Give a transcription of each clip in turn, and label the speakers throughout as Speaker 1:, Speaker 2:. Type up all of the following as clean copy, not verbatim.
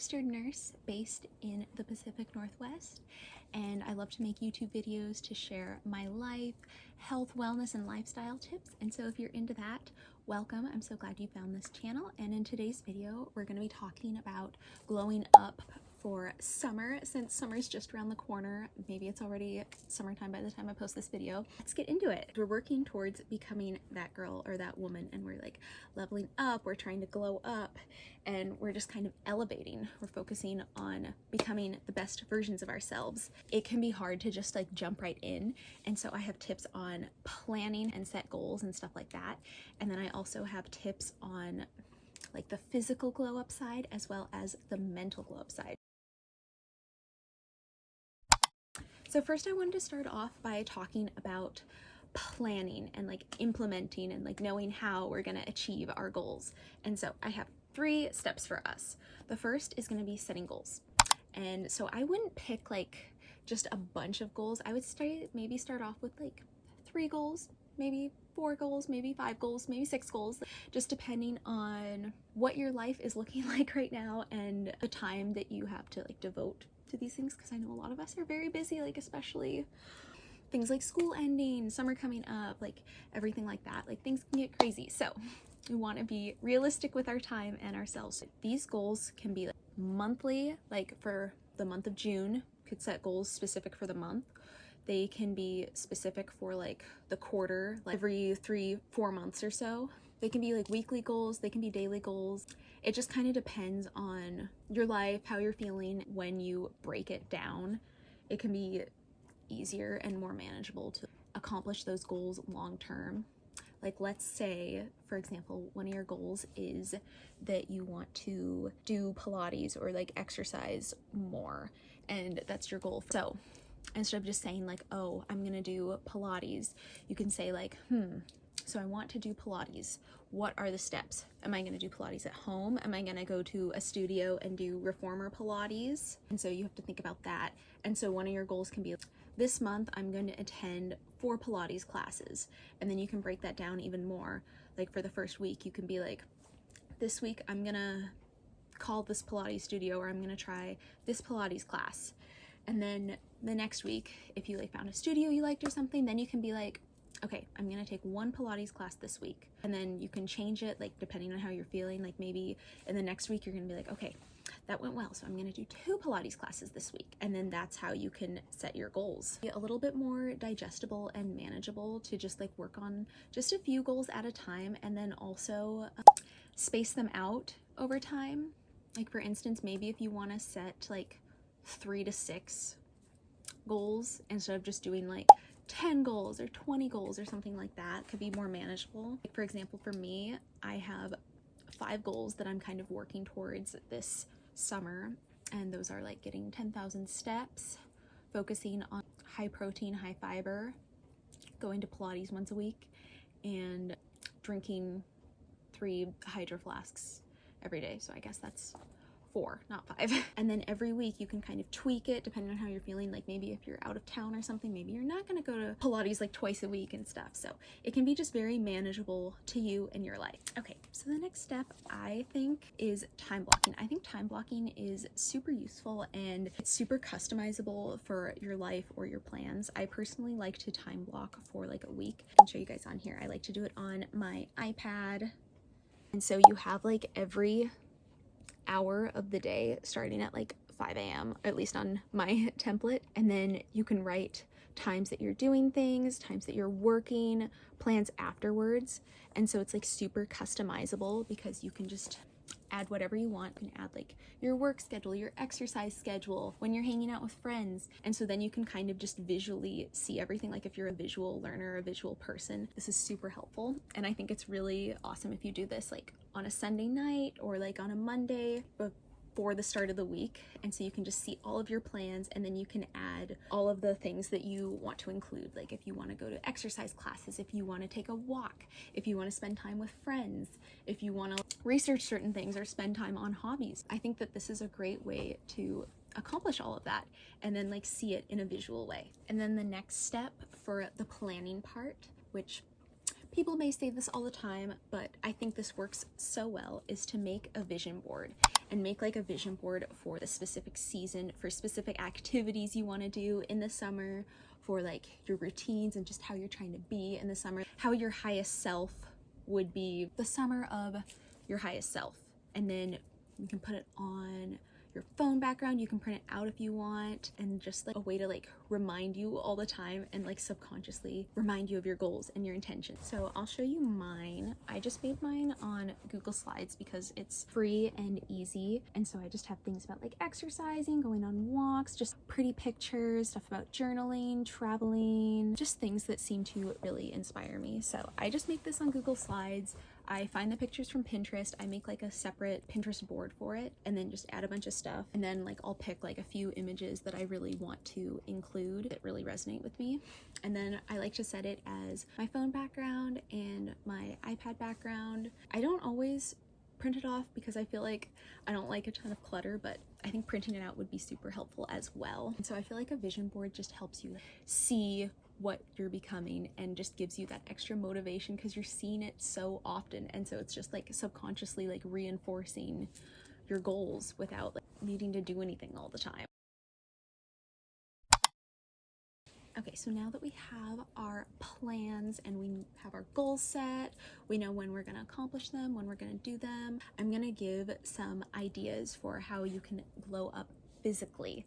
Speaker 1: registered nurse based in the Pacific Northwest, and I love to make YouTube videos to share my life, health, wellness, and lifestyle tips. And so if you're into that, welcome. I'm so glad you found this channel. And in today's video, we're going to be talking about glowing up for summer. Since summer's just around the corner, maybe it's already summertime by the time I post this video. Let's get into it. We're working towards becoming that girl or that woman, and we're like leveling up, we're trying to glow up, and we're just kind of elevating. We're focusing on becoming the best versions of ourselves. It can be hard to just like jump right in, and so I have tips on planning and set goals and stuff like that. And then I also have tips on like the physical glow up side as well as the mental glow up side. So first I wanted to start off by talking about planning and like implementing and like knowing how we're going to achieve our goals. And so I have 3 steps for us. The first is going to be setting goals. And so I wouldn't pick like just a bunch of goals. I would maybe start off with like 3 goals, maybe 4 goals, maybe 5 goals, maybe 6 goals, just depending on what your life is looking like right now and the time that you have to like devote to these things, because I know a lot of us are very busy, like especially things like school ending, summer coming up, like everything like that, like things can get crazy. So we want to be realistic with our time and ourselves. These goals can be like monthly, like for the month of June, could set goals specific for the month. They can be specific for like the quarter, like every 3-4 months or so. They can be like weekly goals, they can be daily goals. It just kind of depends on your life, how you're feeling. When you break it down, it can be easier and more manageable to accomplish those goals long term. Like let's say, for example, one of your goals is that you want to do Pilates or like exercise more, and that's your goal. So instead of just saying like, oh, I'm gonna do Pilates, you can say like, so I want to do Pilates. What are the steps? Am I going to do Pilates at home? Am I going to go to a studio and do reformer Pilates? And so you have to think about that. And so one of your goals can be, this month I'm going to attend 4 Pilates classes. And then you can break that down even more. Like for the first week, you can be like, this week I'm going to call this Pilates studio, or I'm going to try this Pilates class. And then the next week, if you like found a studio you liked or something, then you can be like, okay, I'm gonna take 1 Pilates class this week. And then you can change it, like depending on how you're feeling. Like maybe in the next week you're gonna be like, okay, that went well, so I'm gonna do 2 Pilates classes this week. And then that's how you can set your goals. A little bit more digestible and manageable to just like work on just a few goals at a time, and then also space them out over time. Like for instance, maybe if you wanna set like 3 to 6 goals instead of just doing like 10 goals or 20 goals or something like that, could be more manageable. Like for example, for me, I have 5 goals that I'm kind of working towards this summer, and those are like getting 10,000 steps, focusing on high protein, high fiber, going to Pilates once a week, and drinking 3 Hydro Flasks every day. So I guess that's 4, not 5. And then every week you can kind of tweak it depending on how you're feeling. Like maybe if you're out of town or something, maybe you're not going to go to Pilates like twice a week and stuff. So it can be just very manageable to you and your life. Okay, so the next step I think is time blocking. I think time blocking is super useful and it's super customizable for your life or your plans. I personally like to time block for like a week. I can show you guys on here. I like to do it on my iPad. And so you have like every hour of the day starting at like 5 a.m., at least on my template, and then you can write times that you're doing things, times that you're working, plans afterwards. And so it's like super customizable because you can just add whatever you want. You can add like your work schedule, your exercise schedule, when you're hanging out with friends. And so then you can kind of just visually see everything. Like if you're a visual learner, a visual person, this is super helpful. And I think it's really awesome if you do this like on a Sunday night or like on a Monday before the start of the week. And so you can just see all of your plans, and then you can add all of the things that you want to include. Like if you want to go to exercise classes, if you want to take a walk, if you want to spend time with friends, if you want to research certain things or spend time on hobbies. I think that this is a great way to accomplish all of that and then like see it in a visual way. And then the next step for the planning part, which people may say this all the time, but I think this works so well, is to make a vision board, and make like a vision board for the specific season, for specific activities you want to do in the summer, for like your routines and just how you're trying to be in the summer, how your highest self would be the summer of your highest self. And then you can put it on your phone background, you can print it out if you want, and just like a way to like remind you all the time and like subconsciously remind you of your goals and your intentions. So I'll show you mine. I just made mine on Google Slides because it's free and easy, and so I just have things about like exercising, going on walks, just pretty pictures, stuff about journaling, traveling, just things that seem to really inspire me. So I just make this on Google Slides. I find the pictures from Pinterest, I make like a separate Pinterest board for it, and then just add a bunch of stuff, and then like I'll pick like a few images that I really want to include that really resonate with me, and then I like to set it as my phone background and my iPad background. I don't always print it off because I feel like I don't like a ton of clutter, but I think printing it out would be super helpful as well. And so I feel like a vision board just helps you see what you're becoming and just gives you that extra motivation because you're seeing it so often, and so it's just like subconsciously like reinforcing your goals without like needing to do anything all the time. Okay, so now that we have our plans and we have our goals set, we know when we're going to accomplish them, when we're going to do them, I'm going to give some ideas for how you can glow up physically.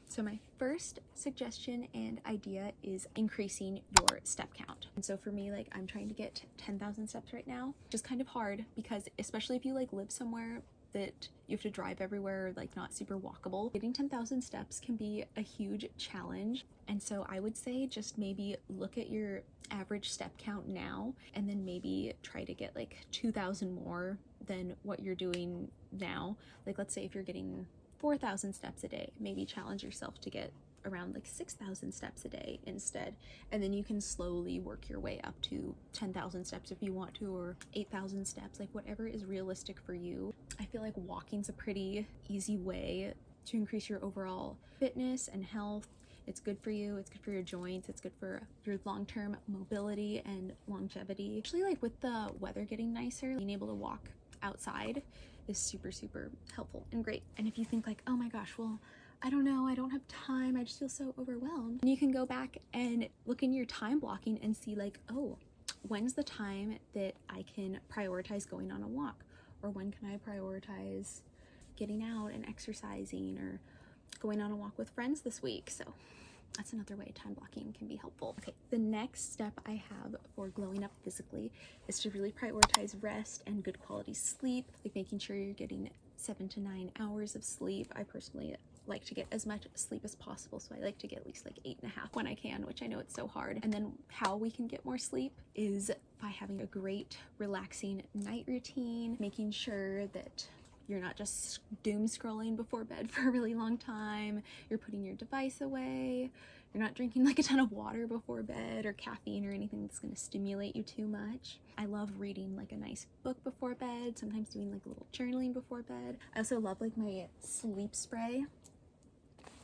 Speaker 1: So my first suggestion and idea is increasing your step count. And so for me, like I'm trying to get 10,000 steps right now, which is kind of hard because especially if you like live somewhere that you have to drive everywhere, like not super walkable, getting 10,000 steps can be a huge challenge. And so I would say just maybe look at your average step count now and then maybe try to get like 2,000 more than what you're doing now. Like let's say if you're getting 4,000 steps a day, maybe challenge yourself to get around like 6,000 steps a day instead, and then you can slowly work your way up to 10,000 steps if you want to, or 8,000 steps, like whatever is realistic for you. I feel like walking's a pretty easy way to increase your overall fitness and health. It's good for you, it's good for your joints, it's good for your long-term mobility and longevity. Actually, like with the weather getting nicer, being able to walk outside is super helpful and great. And if you think like, oh my gosh, well, I don't know, I don't have time, I just feel so overwhelmed, and you can go back and look in your time blocking and see like, oh, when's the time that I can prioritize going on a walk, or when can I prioritize getting out and exercising or going on a walk with friends this week. So that's another way time blocking can be helpful. Okay, the next step I have for glowing up physically is to really prioritize rest and good quality sleep, like making sure you're getting 7 to 9 hours of sleep. I personally like to get as much sleep as possible, so I like to get at least like 8.5 when I can, which I know it's so hard. And then how we can get more sleep is by having a great relaxing night routine, making sure that you're not just doom scrolling before bed for a really long time, you're putting your device away, you're not drinking like a ton of water before bed or caffeine or anything that's going to stimulate you too much. I love reading like a nice book before bed, sometimes doing like a little journaling before bed. I also love like my sleep spray.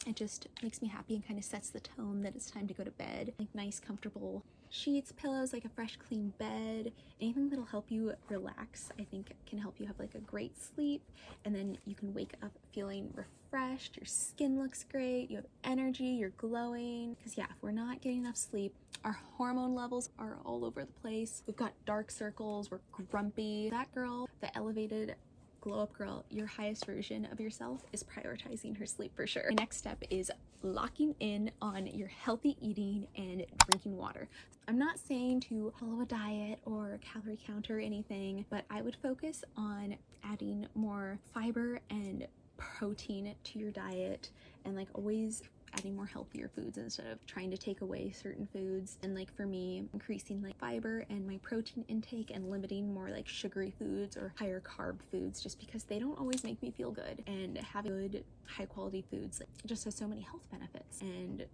Speaker 1: It just makes me happy and kind of sets the tone that it's time to go to bed. Like nice comfortable sheets, pillows, like a fresh clean bed, anything that'll help you relax, I think can help you have like a great sleep, and then you can wake up feeling refreshed, your skin looks great, you have energy, you're glowing. Because yeah, if we're not getting enough sleep, our hormone levels are all over the place. We've got dark circles, we're grumpy. That girl, the elevated glow up girl, your highest version of yourself, is prioritizing her sleep for sure. The next step is locking in on your healthy eating and drinking water. I'm not saying to follow a diet or a calorie count or anything, but I would focus on adding more fiber and protein to your diet, and like always adding more healthier foods instead of trying to take away certain foods. And like for me, increasing like fiber and my protein intake and limiting more like sugary foods or higher carb foods, just because they don't always make me feel good. And having good high quality foods like just has so many health benefits and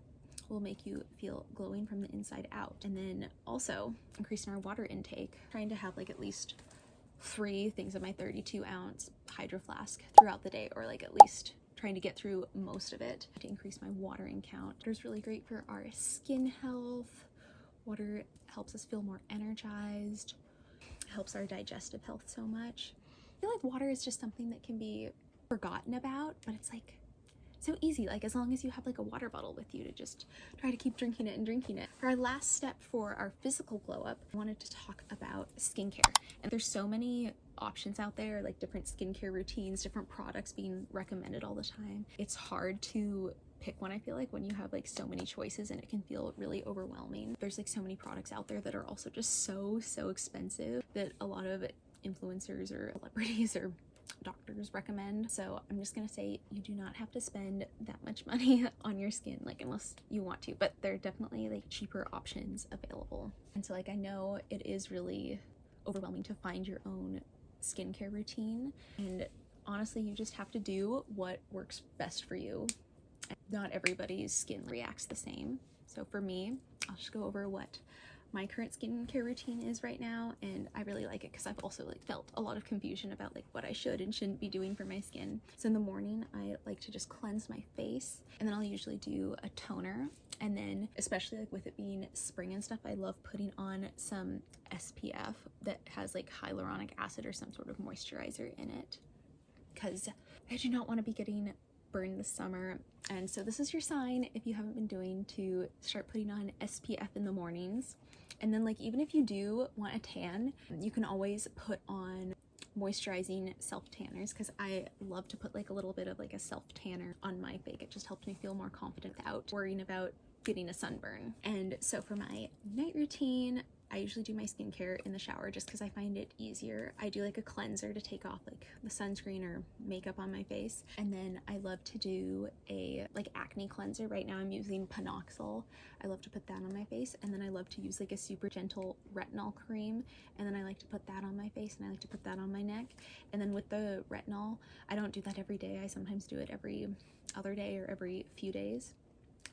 Speaker 1: will make you feel glowing from the inside out. And then also increasing our water intake, trying to have like at least 3 things of my 32-ounce hydro flask throughout the day, or like at least trying to get through most of it to increase my watering count. Water's really great for our skin health, Water helps us feel more energized, helps our digestive health so much. I feel like water is just something that can be forgotten about, but it's like so easy, like as long as you have like a water bottle with you to just try to keep drinking it and drinking it. For our last step for our physical glow up, I wanted to talk about skincare. And there's so many options out there, like different skincare routines, different products being recommended all the time. It's hard to pick one, I feel like, when you have like so many choices, and it can feel really overwhelming. There's like so many products out there that are also just so expensive that a lot of influencers or celebrities or doctors recommend. So I'm just gonna say you do not have to spend that much money on your skin, like unless you want to, but there are definitely like cheaper options available. And so like I know it is really overwhelming to find your own skincare routine, and honestly you just have to do what works best for you. Not everybody's skin reacts the same. So for me, I'll just go over what my current skincare routine is right now, and I really like it because I've also like felt a lot of confusion about like what I should and shouldn't be doing for my skin. So in the morning I like to just cleanse my face, and then I'll usually do a toner, and then especially like with it being spring and stuff, I love putting on some SPF that has like hyaluronic acid or some sort of moisturizer in it, because I do not want to be getting burned this summer. And so this is your sign, if you haven't been doing, to start putting on SPF in the mornings. And then like even if you do want a tan, you can always put on moisturizing self tanners, because I love to put like a little bit of like a self tanner on my face. It just helps me feel more confident without worrying about getting a sunburn. And so for my night routine, I usually do my skincare in the shower just because I find it easier. I do like a cleanser to take off like the sunscreen or makeup on my face. And then I love to do a like acne cleanser. Right now I'm using Panoxyl. I love to put that on my face. And then I love to use like a super gentle retinol cream. And then I like to put that on my face, and I like to put that on my neck. And then with the retinol, I don't do that every day. I sometimes do it every other day or every few days.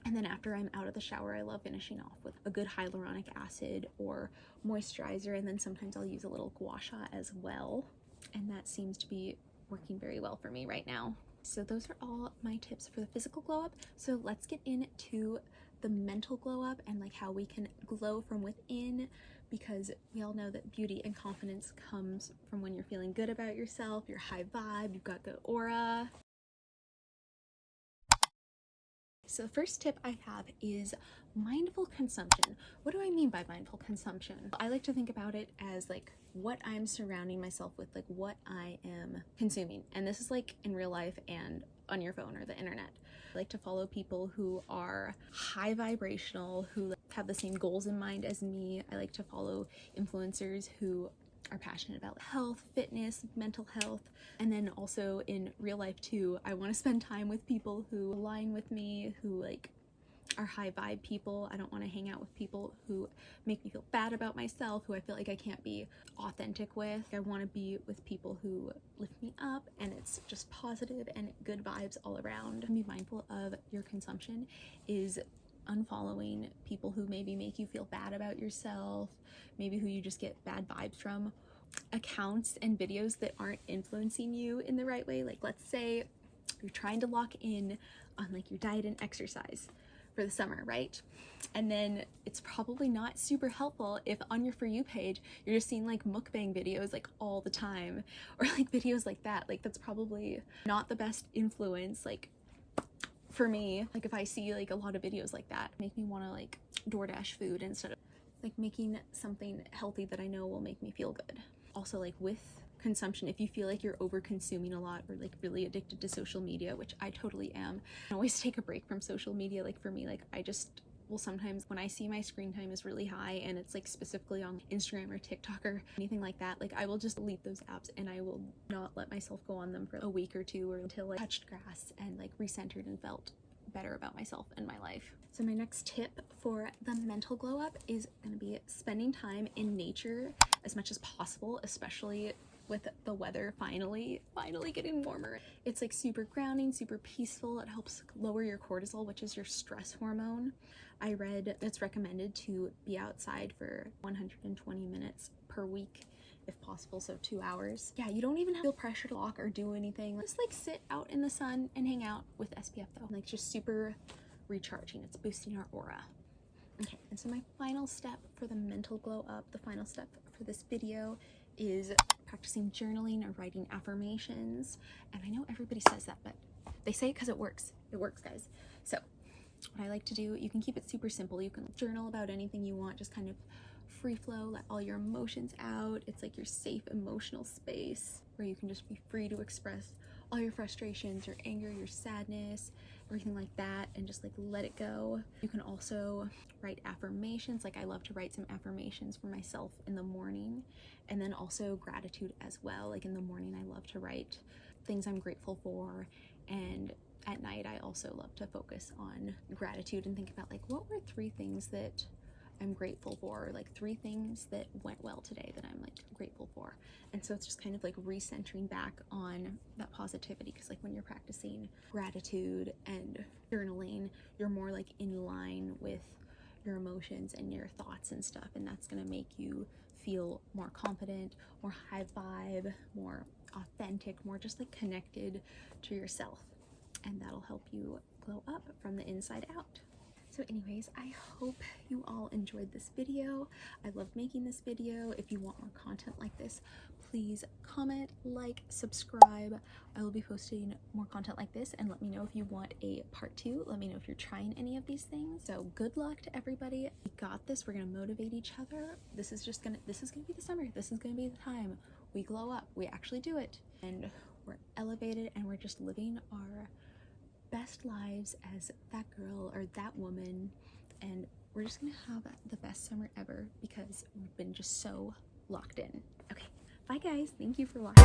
Speaker 1: And then after I'm out of the shower, I love finishing off with a good hyaluronic acid or moisturizer, and then sometimes I'll use a little gua sha as well. And that seems to be working very well for me right now. So those are all my tips for the physical glow up. So let's get into the mental glow up and like how we can glow from within, because we all know that beauty and confidence comes from when you're feeling good about yourself, you're high vibe, you've got good aura. So the first tip I have is mindful consumption. What do I mean by mindful consumption? I like to think about it as like what I'm surrounding myself with, like what I am consuming. And this is like in real life and on your phone or the internet. I like to follow people who are high vibrational, who have the same goals in mind as me. I like to follow influencers who are passionate about health, fitness, mental health. And then also in real life too, I want to spend time with people who align with me, who like are high vibe people. I don't want to hang out with people who make me feel bad about myself, who I feel like I can't be authentic with. I want to be with people who lift me up, and it's just positive and good vibes all around. Be mindful of your consumption is unfollowing people who maybe make you feel bad about yourself, maybe who you just get bad vibes from, accounts and videos that aren't influencing you in the right way. Like let's say you're trying to lock in on like your diet and exercise for the summer, right? And then it's probably not super helpful if on your For You page you're just seeing like mukbang videos like all the time, or like videos like that. Like that's probably not the best influence. Like for me, like if I see like a lot of videos like that, make me want to like DoorDash food instead of like making something healthy that I know will make me feel good. Also, like with consumption, if you feel like you're over consuming a lot or like really addicted to social media, which I totally am, I always take a break from social media. Like for me, like I just will sometimes, when I see my screen time is really high and it's like specifically on Instagram or TikTok or anything like that, like I will just delete those apps and I will not let myself go on them for a week or two, or until I touched grass and like recentered and felt better about myself and my life. So my next tip for the mental glow up is going to be spending time in nature as much as possible, especially with the weather finally getting warmer. It's like super grounding, super peaceful. It helps lower your cortisol, which is your stress hormone. I read it's recommended to be outside for 120 minutes per week if possible, so 2 hours. Yeah, you don't even feel pressure to walk or do anything. Just like sit out in the sun and hang out with SPF though. Like just super recharging. It's boosting our aura. Okay, and so my final step for the mental glow up, the final step for this video is practicing journaling or writing affirmations. And I know everybody says that, but they say it because it works. It works, guys. So what I like to do, you can keep it super simple. You can journal about anything you want, just kind of free flow, let all your emotions out. It's like your safe emotional space where you can just be free to express all your frustrations, your anger, your sadness, everything like that, and just like let it go. You can also write affirmations. Like I love to write some affirmations for myself in the morning, and then also gratitude as well. Like in the morning, I love to write things I'm grateful for, and at night I also love to focus on gratitude and think about like what were 3 things that I'm grateful for, like 3 things that went well today that I'm like grateful for. And so it's just kind of like recentering back on that positivity, because like when you're practicing gratitude and journaling, you're more like in line with your emotions and your thoughts and stuff, and that's going to make you feel more confident, more high vibe, more authentic, more just like connected to yourself, and that'll help you glow up from the inside out. So anyways, I hope you all enjoyed this video. I loved making this video. If you want more content like this, please comment, like, subscribe. I will be posting more content like this, and let me know if you want a part 2. Let me know if you're trying any of these things. So good luck to everybody. We got this. We're gonna motivate each other. This is gonna be the summer. This is gonna be the time we glow up. We actually do it, and we're elevated, and we're just living our best lives as that girl or that woman, and we're just gonna have the best summer ever because we've been just so locked in. Okay, bye guys, thank you for watching.